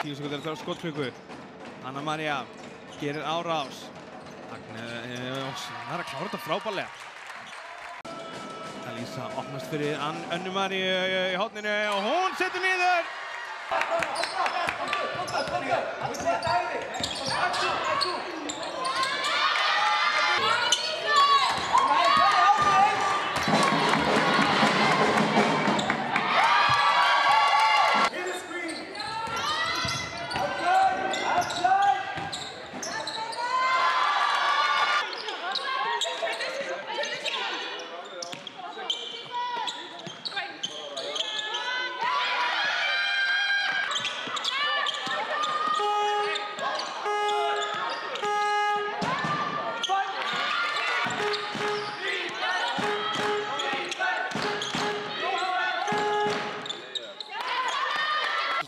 10 sekúndur eftir á skotklukku. Anna María gerir árás. Agnes er að klára þetta frábærlega. Alísa opnast fyrir Önnu Maríu í horninu og hún setur niður.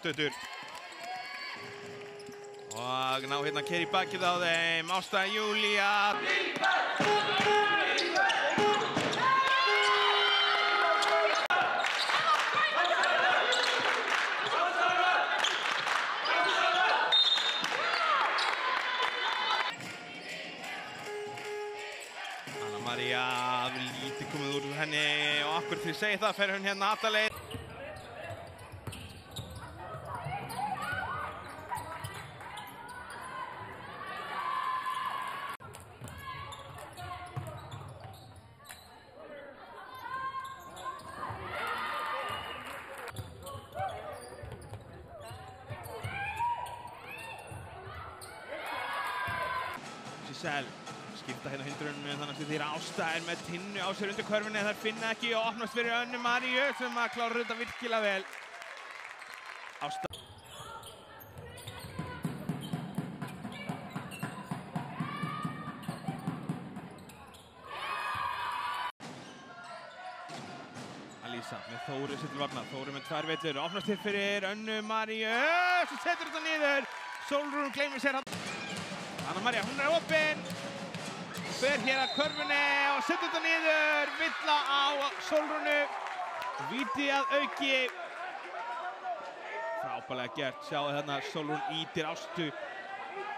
Stuttur. Og ná hérna keyra í bakið á þeim, Ásta Júlía. Anna María, lítið komið úr henni og akkurat því segi það fer hún hérna alla leið. Giselle skipta hérna hindrunum þannig að þeirra Ásta er með Tinnu á sér undir körfunni en þær finna ekki og opnast fyrir Önnu Maríu sem að klára þetta virkilega vel. Ásta. Alísa með Þóru sér til varnar, Þóru með 2 villur, opnast hér fyrir Önnu Maríu sem setur þetta niður. Sólrún gleymir sér hann. Anna María, hún er opinn, fer hér að körfunni og setur þetta niður, villa á Sólrúnu, víti að auki. Frábærlega gert, sjáðu þarna Sólrún ýtir Ástu